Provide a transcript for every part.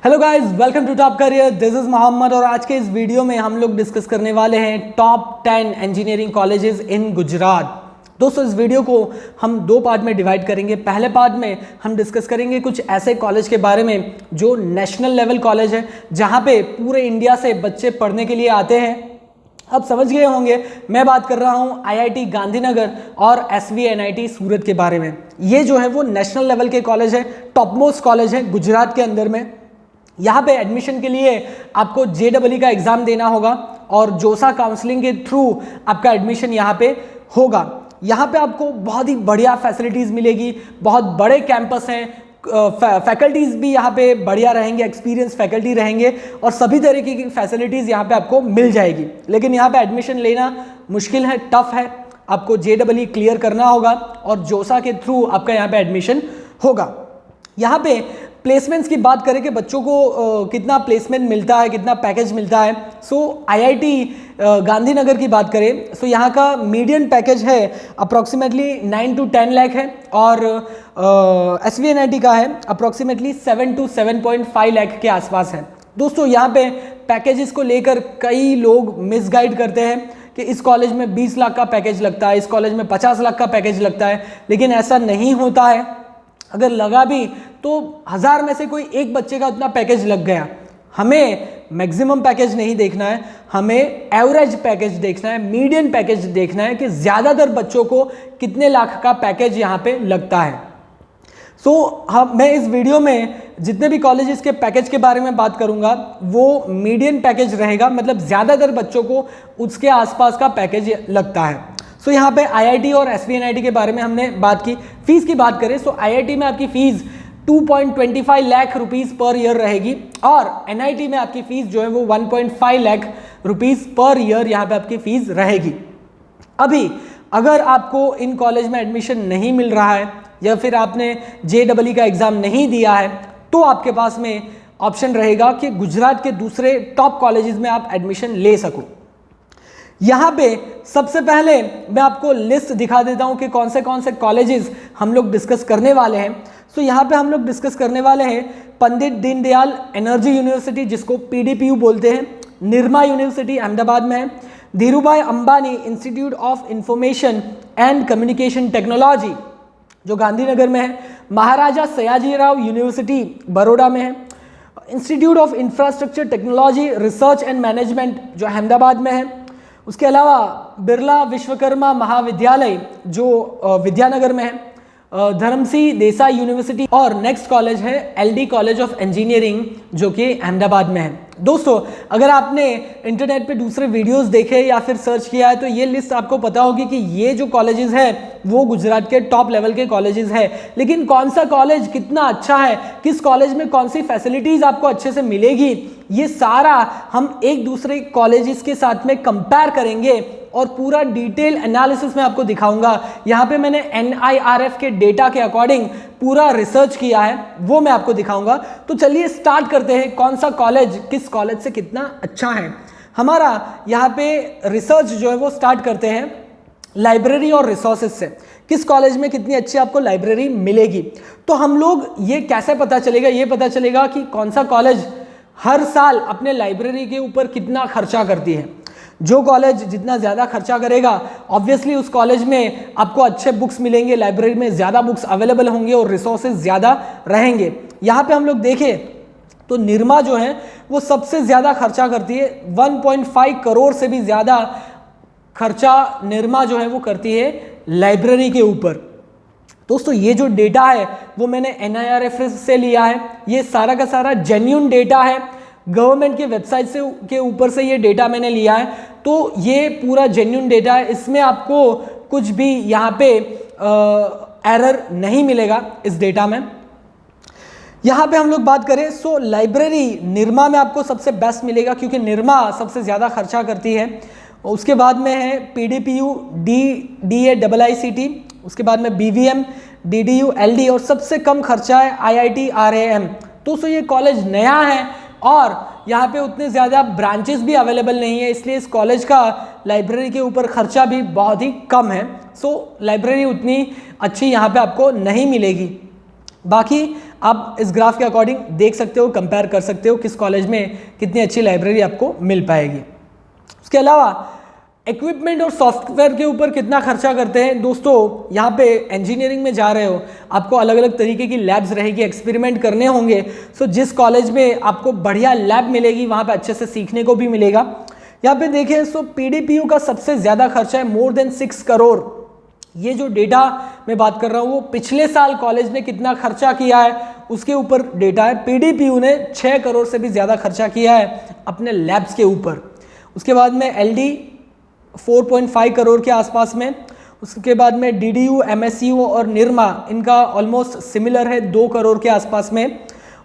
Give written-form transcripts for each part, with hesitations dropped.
Hello guys, welcome to top career. This is Mohammad और आज के इस वीडियो में हम लोग डिस्कस करने वाले हैं top 10 engineering colleges in Gujarat. दोस्तों, इस वीडियो को हम दो पार्ट में डिवाइड करेंगे। पहले पार्ट में हम डिस्कस करेंगे कुछ ऐसे कॉलेज के बारे में जो नेशनल लेवल कॉलेज है, जहां पे पूरे इंडिया से बच्चे पढ़ने के लिए आते हैं। अब समझ गए होंगे, मैं बात कर रहा हूँ IIT गांधीनगर और SVNIT सूरत के बारे में। ये जो है वो नेशनल लेवल के कॉलेज है, टॉप मोस्ट कॉलेज है गुजरात के अंदर में। यहाँ पे एडमिशन के लिए आपको JEE का एग्ज़ाम देना होगा और जोसा काउंसलिंग के थ्रू आपका एडमिशन यहाँ पे होगा। यहाँ पे आपको बहुत ही बढ़िया फैसिलिटीज़ मिलेगी, बहुत बड़े कैंपस हैं, फैकल्टीज़ भी यहाँ पे बढ़िया रहेंगे, एक्सपीरियंस फैकल्टी रहेंगे और सभी तरीके की फैसिलिटीज़ यहाँ पे आपको मिल जाएगी। लेकिन यहाँ पे एडमिशन लेना मुश्किल है, टफ है। आपको JEE क्लियर करना होगा और जोसा के थ्रू आपका यहाँ पे एडमिशन होगा। यहाँ पे प्लेसमेंट्स की बात करें कि बच्चों को कितना प्लेसमेंट मिलता है, कितना पैकेज मिलता है। IIT गांधीनगर की बात करें तो यहाँ का मीडियन पैकेज है अप्रॉक्सीमेटली 9 to 10 लाख है और SVNIT का है अप्रॉक्सीमेटली 7 to 7.5 लाख के आसपास है। दोस्तों, यहाँ पे पैकेजेस को लेकर कई लोग मिसगाइड करते हैं कि इस कॉलेज में 20 लाख का पैकेज लगता है, इस कॉलेज में 50 लाख का पैकेज लगता है, लेकिन ऐसा नहीं होता है। अगर लगा भी तो 1000 में से कोई एक बच्चे का उतना पैकेज लग गया। हमें मैक्सिमम पैकेज नहीं देखना है, हमें एवरेज पैकेज देखना है, मीडियन पैकेज देखना है कि ज़्यादातर बच्चों को कितने लाख का पैकेज यहाँ पे लगता है। मैं इस वीडियो में जितने भी कॉलेजेस के पैकेज के बारे में बात करूँगा वो मीडियन पैकेज रहेगा, मतलब ज़्यादातर बच्चों को उसके आसपास का पैकेज लगता है। यहाँ पे IIT और SVNIT के बारे में हमने बात की। फीस की बात करें तो IIT में आपकी fees 2.25 lakh rupees per year रहेगी और NIT में आपकी फ़ीस जो है वो 1.5 लाख रुपीज़ पर ईयर यहाँ पे आपकी फ़ीस रहेगी। अभी अगर आपको इन कॉलेज में एडमिशन नहीं मिल रहा है या फिर आपने JEE का एग्ज़ाम नहीं दिया है तो आपके पास में ऑप्शन रहेगा कि गुजरात के दूसरे टॉप कॉलेजेस में आप एडमिशन ले सको। यहाँ पे सबसे पहले मैं आपको लिस्ट दिखा देता हूँ कि कौन से कॉलेजेस हम लोग डिस्कस करने वाले हैं। यहाँ पे हम लोग डिस्कस करने वाले हैं पंडित दीनदयाल एनर्जी यूनिवर्सिटी, जिसको PDPU बोलते हैं, निरमा यूनिवर्सिटी अहमदाबाद में है, Dhirubhai Ambani institute of information and communication technology जो गांधीनगर में है, महाराजा सयाजीराव यूनिवर्सिटी बड़ौदा में है, institute of infrastructure technology research and management जो अहमदाबाद में है, उसके अलावा बिरला विश्वकर्मा महाविद्यालय जो विद्यानगर में है, धर्मसी देसाई यूनिवर्सिटी और नेक्स्ट कॉलेज है LD कॉलेज ऑफ इंजीनियरिंग जो कि अहमदाबाद में है। दोस्तों, अगर आपने इंटरनेट पे दूसरे वीडियोस देखे या फिर सर्च किया है तो ये लिस्ट आपको पता होगी कि ये जो कॉलेजेस है वो गुजरात के टॉप लेवल के कॉलेजेस है। लेकिन कौन सा कॉलेज कितना अच्छा है, किस कॉलेज में कौन सी फैसिलिटीज़ आपको अच्छे से मिलेगी, ये सारा हम एक दूसरे कॉलेजेस के साथ में कंपेयर करेंगे और पूरा डिटेल एनालिसिस में आपको दिखाऊंगा। यहाँ पे मैंने NIRF के डेटा के अकॉर्डिंग पूरा रिसर्च किया है, वो मैं आपको दिखाऊंगा। तो चलिए स्टार्ट करते हैं, कौन सा कॉलेज किस कॉलेज से कितना अच्छा है। हमारा यहाँ पे रिसर्च जो है वो स्टार्ट करते हैं लाइब्रेरी और रिसोर्सेज से, किस कॉलेज में कितनी अच्छी आपको लाइब्रेरी मिलेगी। तो हम लोग ये कैसे पता चलेगा, ये पता चलेगा कि कौन सा कॉलेज हर साल अपने लाइब्रेरी के ऊपर कितना खर्चा करती है। जो कॉलेज जितना ज़्यादा खर्चा करेगा ऑब्वियसली उस कॉलेज में आपको अच्छे बुक्स मिलेंगे, लाइब्रेरी में ज़्यादा बुक्स अवेलेबल होंगे और रिसोर्सेज ज़्यादा रहेंगे। यहाँ पे हम लोग देखें तो निरमा जो है वो सबसे ज़्यादा खर्चा करती है, 1.5 करोड़ से भी ज़्यादा खर्चा निरमा जो है वो करती है लाइब्रेरी के ऊपर। दोस्तों, ये जो डेटा है वो मैंने NIRF से लिया है, ये सारा का सारा जेन्युइन डेटा है, गवर्नमेंट के वेबसाइट से के ऊपर से ये डेटा मैंने लिया है, तो ये पूरा जेन्युइन डेटा है, इसमें आपको कुछ भी यहाँ पे एरर नहीं मिलेगा इस डेटा में। यहाँ पे हम लोग बात करें लाइब्रेरी निरमा में आपको सबसे बेस्ट मिलेगा क्योंकि निरमा सबसे ज़्यादा खर्चा करती है। उसके बाद में है PDPU DAIICT, उसके बाद में BVM DDU LD और सबसे कम खर्चा है IIT RAM। दोस्तों, ये कॉलेज नया है और यहाँ पे उतने ज़्यादा ब्रांचेस भी अवेलेबल नहीं है, इसलिए इस कॉलेज का लाइब्रेरी के ऊपर खर्चा भी बहुत ही कम है। लाइब्रेरी उतनी अच्छी यहाँ पे आपको नहीं मिलेगी। बाकी आप इस ग्राफ के अकॉर्डिंग देख सकते हो, कंपेयर कर सकते हो किस कॉलेज में कितनी अच्छी लाइब्रेरी आपको मिल पाएगी। उसके अलावा इक्विपमेंट और सॉफ्टवेयर के ऊपर कितना खर्चा करते हैं दोस्तों, यहाँ पे इंजीनियरिंग में जा रहे हो, आपको अलग अलग तरीके की लैब्स रहेगी, एक्सपेरिमेंट करने होंगे। सो जिस कॉलेज में आपको बढ़िया लैब मिलेगी वहाँ पे अच्छे से सीखने को भी मिलेगा। यहाँ पे देखें सो पीडीपीयू का सबसे ज़्यादा खर्चा है, मोर देन 6 करोड़। ये जो डेटा मैं बात कर रहा हूँ वो पिछले साल कॉलेज ने कितना खर्चा किया है उसके ऊपर डेटा है। पीडीपीयू ने 6 करोड़ से भी ज़्यादा खर्चा किया है अपने लैब्स के ऊपर। उसके बाद में एलडी 4.5 करोड़ के आसपास में। उसके बाद में डीडीयू, एमएसयू और निरमा इनका ऑलमोस्ट सिमिलर है, 2 करोड़ के आसपास में।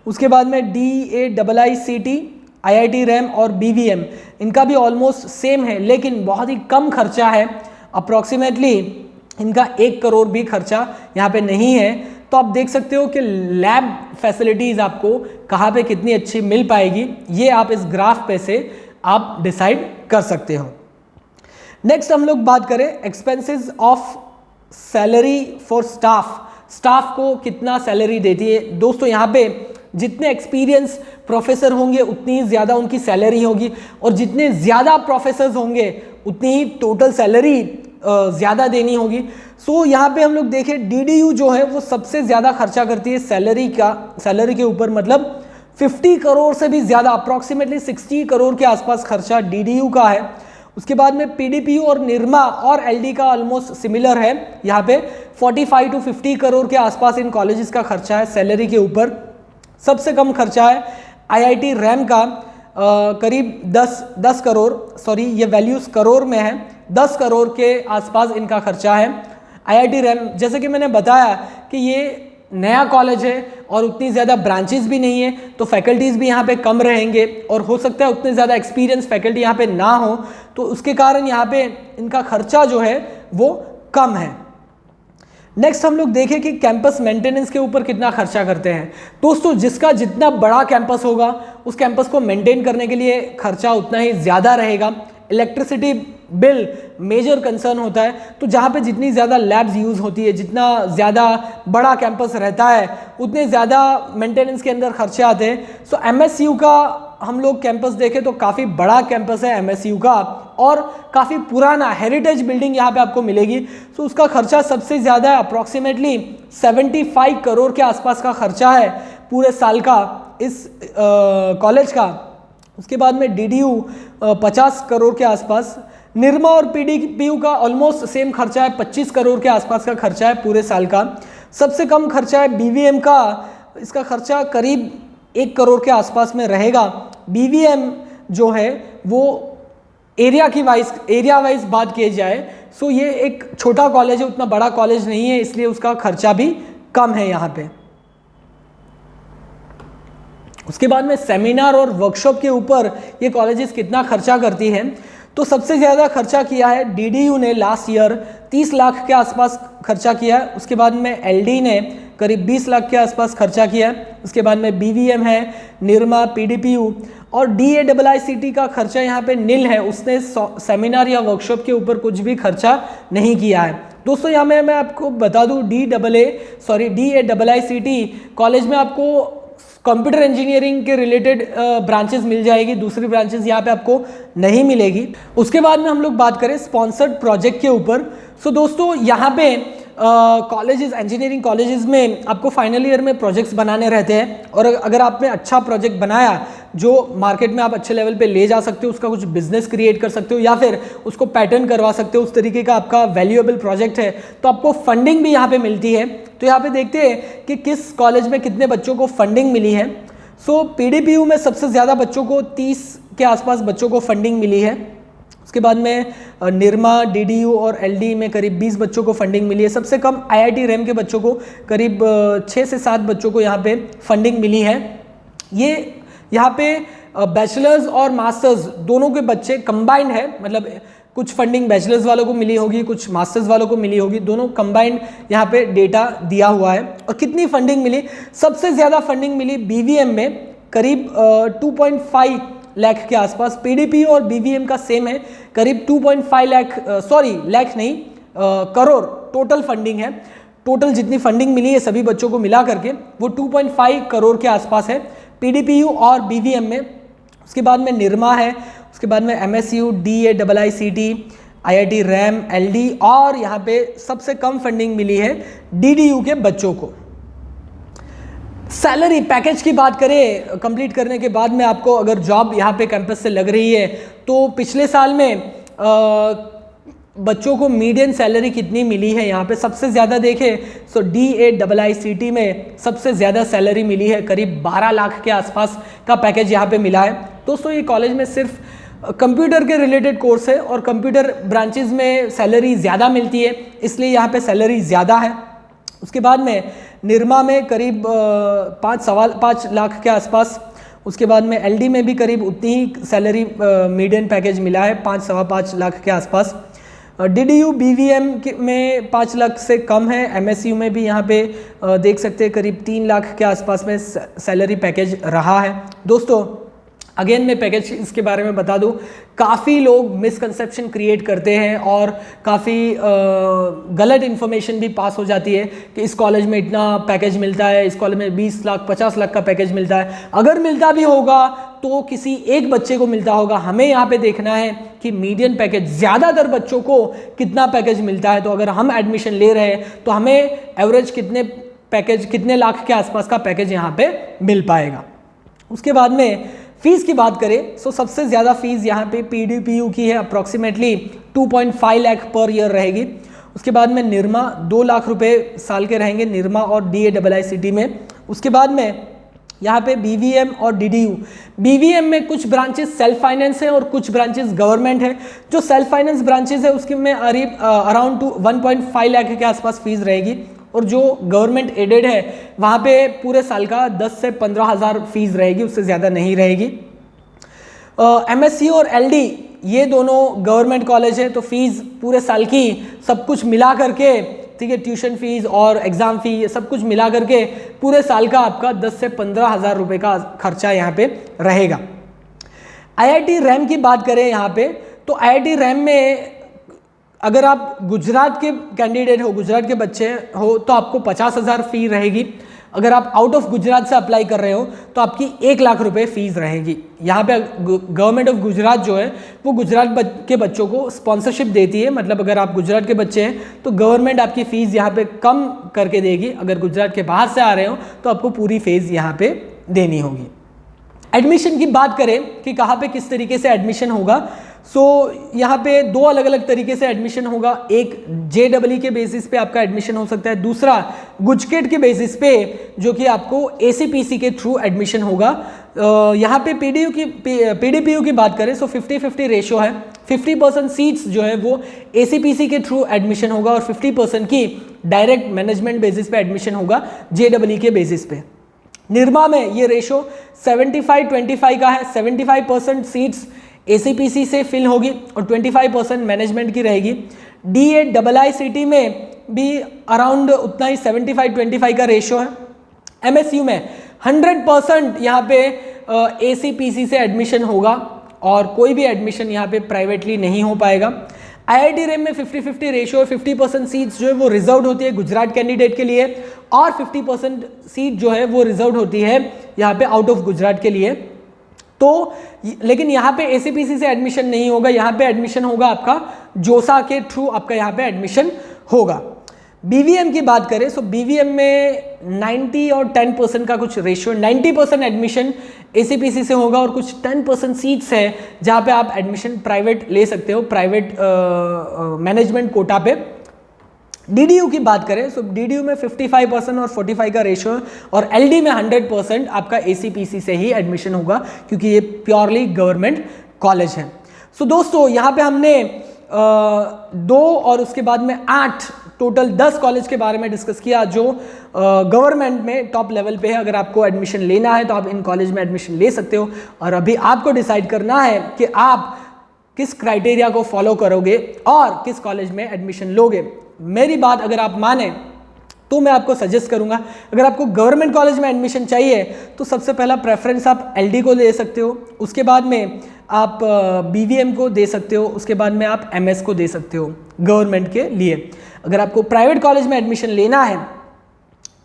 उसके बाद में DAIICT, IIT रैम और BVM इनका भी ऑलमोस्ट सेम है, लेकिन बहुत ही कम खर्चा है, अप्रॉक्सीमेटली इनका 1 करोड़ भी खर्चा यहाँ पे नहीं है। तो आप देख सकते हो कि लैब फैसिलिटीज़ आपको कहाँ पे कितनी अच्छी मिल पाएगी, ये आप इस ग्राफ पे से आप डिसाइड कर सकते हो। नेक्स्ट हम लोग बात करें expenses of salary for staff को कितना सैलरी देती है दोस्तों। यहाँ पे जितने एक्सपीरियंस प्रोफेसर होंगे उतनी ही ज़्यादा उनकी सैलरी होगी, और जितने ज़्यादा प्रोफेसर्स होंगे उतनी ही टोटल सैलरी ज़्यादा देनी होगी। सो यहाँ पे हम लोग देखें डीडीयू जो है वो सबसे ज़्यादा खर्चा करती है सैलरी के ऊपर, मतलब 50 करोड़ से भी ज़्यादा, अप्रॉक्सीमेटली 60 करोड़ के आसपास खर्चा डीडीयू का है। उसके बाद में पीडीपीयू और निरमा और एलडी का ऑलमोस्ट सिमिलर है, यहाँ पे 45 टू 50 करोड़ के आसपास इन कॉलेजेस का खर्चा है सैलरी के ऊपर। सबसे कम खर्चा है आईआईटी रैम का, करीब 10 करोड़, सॉरी ये वैल्यूज़ करोड़ में है, 10 करोड़ के आसपास इनका खर्चा है। आईआईटी रैम जैसे कि मैंने बताया कि ये नया कॉलेज है और उतनी ज़्यादा ब्रांचेस भी नहीं है, तो फैकल्टीज़ भी यहाँ पे कम रहेंगे और हो सकता है उतने ज़्यादा एक्सपीरियंस फैकल्टी यहाँ पे ना हो, तो उसके कारण यहाँ पे इनका खर्चा जो है वो कम है। नेक्स्ट हम लोग देखें कि कैंपस मेंटेनेंस के ऊपर कितना खर्चा करते हैं दोस्तों। जिसका जितना बड़ा कैंपस होगा उस कैंपस को मेंटेन करने के लिए खर्चा उतना ही ज़्यादा रहेगा। इलेक्ट्रिसिटी बिल मेजर कंसर्न होता है, तो जहाँ पे जितनी ज़्यादा लैब्स यूज़ होती है, जितना ज़्यादा बड़ा कैंपस रहता है, उतने ज़्यादा मेंटेनेंस के अंदर खर्चे आते हैं। सो एमएसयू का हम लोग कैंपस देखें तो काफ़ी बड़ा कैंपस है एमएसयू का, और काफ़ी पुराना हेरिटेज बिल्डिंग यहाँ पे आपको मिलेगी। सो उसका खर्चा सबसे ज़्यादा है, अप्रॉक्सीमेटली 75 करोड़ के आसपास का खर्चा है पूरे साल का इस कॉलेज का। उसके बाद में डीडीयू 50 करोड़ के आसपास, निरमा और पीडीपीयू का ऑलमोस्ट सेम खर्चा है, 25 करोड़ के आसपास का खर्चा है पूरे साल का। सबसे कम खर्चा है बीवीएम का, इसका खर्चा करीब 1 करोड़ के आसपास में रहेगा। बीवीएम जो है वो एरिया वाइज बात की जाए सो ये एक छोटा कॉलेज है, उतना बड़ा कॉलेज नहीं है, इसलिए उसका खर्चा भी कम है यहाँ पे। उसके बाद में सेमिनार और वर्कशॉप के ऊपर ये कॉलेजेस कितना खर्चा करती हैं, तो सबसे ज़्यादा खर्चा किया है डीडीयू ने लास्ट ईयर 30 लाख के आसपास खर्चा किया है। उसके बाद में एलडी ने करीब 20 लाख के आसपास खर्चा किया है। उसके बाद में बीवीएम है, निरमा, पीडीपीयू और DAIICT का खर्चा यहाँ पे नील है, उसने सेमिनार या वर्कशॉप के ऊपर कुछ भी खर्चा नहीं किया है। दोस्तों यहाँ मैं आपको बता दूँ DAIICT कॉलेज में आपको कंप्यूटर इंजीनियरिंग के रिलेटेड ब्रांचेस मिल जाएगी, दूसरी ब्रांचेस यहाँ पे आपको नहीं मिलेगी। उसके बाद में हम लोग बात करें स्पॉन्सर्ड प्रोजेक्ट के ऊपर। सो दोस्तों यहाँ पे कॉलेजेस, इंजीनियरिंग कॉलेजेस में आपको फाइनल ईयर में प्रोजेक्ट्स बनाने रहते हैं, और अगर आपने अच्छा प्रोजेक्ट बनाया जो मार्केट में आप अच्छे लेवल पे ले जा सकते हो, उसका कुछ बिजनेस क्रिएट कर सकते हो या फिर उसको पैटर्न करवा सकते हो, उस तरीके का आपका वैल्यूएबल प्रोजेक्ट है, तो आपको फंडिंग भी यहाँ पे मिलती है। तो यहाँ पे देखते हैं कि किस कॉलेज में कितने बच्चों को फंडिंग मिली है। सो पीडीपीयू में सबसे ज़्यादा बच्चों को 30 के आसपास बच्चों को फंडिंग मिली है। उसके बाद में निरमा, डीडीयू और एलडी में करीब 20 बच्चों को फंडिंग मिली है। सबसे कम आईआईटी रैम के बच्चों को करीब 6 से 7 बच्चों को यहाँ पे फंडिंग मिली है। ये यहाँ पे बैचलर्स और मास्टर्स दोनों के बच्चे कंबाइंड है, मतलब कुछ फंडिंग बैचलर्स वालों को मिली होगी, कुछ मास्टर्स वालों को मिली होगी, दोनों कंबाइंड यहाँ पे डेटा दिया हुआ है। और कितनी फंडिंग मिली, सबसे ज़्यादा फंडिंग मिली बीवीएम में करीब 2.5 लाख के आसपास। पीडीपीयू और बीवीएम का सेम है, करीब 2.5 लाख, करोड़ टोटल फंडिंग है। टोटल जितनी फंडिंग मिली है सभी बच्चों को मिला करके वो 2.5 करोड़ के आसपास है PDPU और BVM में। उसके बाद में निरमा है, उसके बाद में MSU, DAIICT, IIT RAM, LD और यहाँ पे सबसे कम फंडिंग मिली है DDU के बच्चों को। सैलरी पैकेज की बात करें, कंप्लीट करने के बाद में आपको अगर जॉब यहाँ पे कैंपस से लग रही है तो पिछले साल में बच्चों को मीडियन सैलरी कितनी मिली है यहाँ पे सबसे ज़्यादा देखें तो DAIICT में सबसे ज़्यादा सैलरी मिली है, करीब 12 लाख के आसपास का पैकेज यहाँ पे मिला है। दोस्तों ये कॉलेज में सिर्फ कंप्यूटर के रिलेटेड कोर्स है और कंप्यूटर ब्रांचेज में सैलरी ज़्यादा मिलती है, इसलिए यहाँ पे सैलरी ज़्यादा है। उसके बाद में निरमा में करीब 5 लाख के आसपास, उसके बाद में LD में भी करीब उतनी ही सैलरी मीडियन पैकेज मिला है 5-5.25 लाख के आसपास। DDU BVM में 5 लाख से कम है। MSU में भी यहाँ पे देख सकते हैं करीब 3 लाख के आसपास में सैलरी पैकेज रहा है। दोस्तों अगेन मैं पैकेज इसके बारे में बता दूं, काफ़ी लोग मिसकंसेप्शन क्रिएट करते हैं और काफ़ी गलत इन्फॉर्मेशन भी पास हो जाती है कि इस कॉलेज में इतना पैकेज मिलता है, इस कॉलेज में 20 लाख 50 लाख का पैकेज मिलता है। अगर मिलता भी होगा तो किसी एक बच्चे को मिलता होगा। हमें यहाँ पे देखना है कि मीडियन पैकेज ज़्यादातर बच्चों को कितना पैकेज मिलता है। तो अगर हम एडमिशन ले रहे हैं तो हमें एवरेज कितने लाख के आसपास का पैकेज यहाँ पे मिल पाएगा। उसके बाद में फीस की बात करें तो सबसे ज़्यादा फीस यहाँ पे PDPU की है, अप्रॉक्सीमेटली 2.5 लाख पर ईयर रहेगी। उसके बाद में निरमा 2 लाख रुपए साल के रहेंगे, निरमा और DAIICT में। उसके बाद में यहाँ पे BVM और DDU। BVM में कुछ ब्रांचेस सेल्फ फाइनेंस है और कुछ ब्रांचेस गवर्नमेंट है। जो सेल्फ फाइनेंस ब्रांचेस है उसके में अराउंड 1.5 लाख के आसपास फीस रहेगी और जो गवर्नमेंट एडेड है वहाँ पे पूरे साल का 10 से 15 हज़ार फीस रहेगी, उससे ज़्यादा नहीं रहेगी। MSU और LD ये दोनों गवर्नमेंट कॉलेज है तो फीस पूरे साल की सब कुछ मिला करके, ठीक है, ट्यूशन फीस और एग्ज़ाम फी ये सब कुछ मिला करके पूरे साल का आपका 10 से 15 हज़ार रुपये का खर्चा यहाँ पे रहेगा। IIT रैम की बात करें यहाँ पे तो IIT रैम में अगर आप गुजरात के कैंडिडेट हो, गुजरात के बच्चे हो तो आपको 50,000 फ़ी रहेगी। अगर आप आउट ऑफ गुजरात से अप्लाई कर रहे हो तो आपकी 1 लाख रुपए फीस रहेगी। यहाँ पे गवर्नमेंट ऑफ गुजरात जो है वो गुजरात के बच्चों को स्पॉन्सरशिप देती है, मतलब अगर आप गुजरात के बच्चे हैं तो गवर्नमेंट आपकी फ़ीस यहाँ पे कम करके देगी। अगर गुजरात के बाहर से आ रहे हो तो आपको पूरी फीस यहाँ पे देनी होगी। एडमिशन की बात करें कि कहाँ पे किस तरीके से एडमिशन होगा, यहाँ पे 2 अलग अलग तरीके से एडमिशन होगा। एक JEE के बेसिस पे आपका एडमिशन हो सकता है, दूसरा गुजकेट के बेसिस पे जो कि आपको ACPC के थ्रू एडमिशन होगा। यहाँ पे PDPU की बात करें तो 50-50 रेशो है। 50% सीट्स जो है वो ACPC के थ्रू एडमिशन होगा और 50% की डायरेक्ट मैनेजमेंट बेसिस पे एडमिशन होगा JEE के बेसिस पे। निरमा में ये रेशो 75-25 का है। 75% सीट्स ACPC से फिल होगी और 25% मैनेजमेंट की रहेगी। DAIICT में भी अराउंड उतना ही 75-25 का रेशो है। MSU में 100% यहाँ पे ACPC से एडमिशन होगा और कोई भी एडमिशन यहाँ पे प्राइवेटली नहीं हो पाएगा। IIT रैम में 50-50 रेशो है। 50% सीट्स जो है वो रिजर्व होती है गुजरात कैंडिडेट के लिए और 50% सीट जो है वो रिजर्व होती है यहाँ पे आउट ऑफ गुजरात के लिए। तो लेकिन यहाँ पे ACPC से एडमिशन नहीं होगा, यहाँ पे एडमिशन होगा आपका जोसा के थ्रू आपका यहाँ पे एडमिशन होगा। BVM की बात करें तो BVM में 90 और 10% का कुछ रेशियो, 90% एडमिशन ACPC से होगा और कुछ 10% सीट्स है जहाँ पे आप एडमिशन प्राइवेट ले सकते हो, प्राइवेट मैनेजमेंट कोटा पे। DDU की बात करें तो DDU में 55% और 45 का रेशियो है और LD में 100% आपका ACPC से ही एडमिशन होगा क्योंकि ये प्योरली गवर्नमेंट कॉलेज है। सो दोस्तों यहाँ पे हमने 2 और उसके बाद में 8 टोटल 10 कॉलेज के बारे में डिस्कस किया जो गवर्नमेंट में टॉप लेवल पे है। अगर आपको एडमिशन लेना है तो आप इन कॉलेज में एडमिशन ले सकते हो और अभी आपको डिसाइड करना है कि आप किस क्राइटेरिया को फॉलो करोगे और किस कॉलेज में एडमिशन लोगे। मेरी बात अगर आप माने तो मैं आपको सजेस्ट करूंगा, अगर आपको गवर्नमेंट कॉलेज में एडमिशन चाहिए तो सबसे पहला प्रेफरेंस आप LD को दे सकते हो, उसके बाद में आप BVM को दे सकते हो, उसके बाद में आप MS को दे सकते हो गवर्नमेंट के लिए। अगर आपको प्राइवेट कॉलेज में एडमिशन लेना है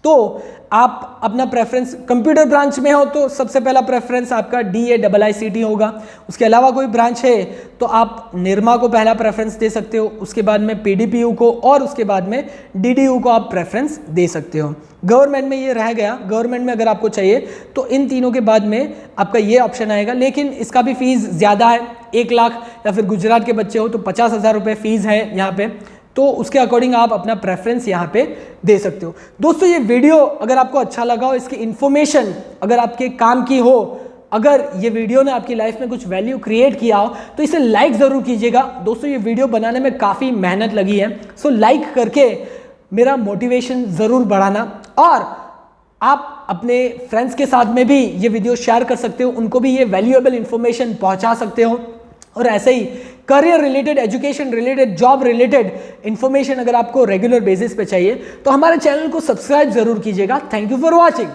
तो आप अपना प्रेफरेंस कंप्यूटर ब्रांच में हो तो सबसे पहला प्रेफरेंस आपका DAIICT होगा। उसके अलावा कोई ब्रांच है तो आप निरमा को पहला प्रेफरेंस दे सकते हो, उसके बाद में PDPU को और उसके बाद में DDU को आप प्रेफरेंस दे सकते हो। गवर्नमेंट में ये रह गया, गवर्नमेंट में अगर आपको चाहिए तो इन तीनों के बाद में आपका ये ऑप्शन आएगा, लेकिन इसका भी फीस ज़्यादा है, 1 लाख, या फिर गुजरात के बच्चे हो तो 50,000 रुपये फीस है यहाँ पे, तो उसके अकॉर्डिंग आप अपना प्रेफरेंस यहाँ पे दे सकते हो। दोस्तों ये वीडियो अगर आपको अच्छा लगा हो, इसकी इन्फॉर्मेशन अगर आपके काम की हो, अगर ये वीडियो ने आपकी लाइफ में कुछ वैल्यू क्रिएट किया हो तो इसे लाइक ज़रूर कीजिएगा। दोस्तों ये वीडियो बनाने में काफ़ी मेहनत लगी है, सो लाइक करके मेरा मोटिवेशन ज़रूर बढ़ाना, और आप अपने फ्रेंड्स के साथ में भी ये वीडियो शेयर कर सकते हो, उनको भी ये वैल्यूएबल इंफॉर्मेशन पहुंचा सकते हो। और ऐसे ही career related, education related, job related information अगर आपको रेगुलर बेसिस पे चाहिए तो हमारे चैनल को सब्सक्राइब जरूर कीजिएगा। Thank you for watching.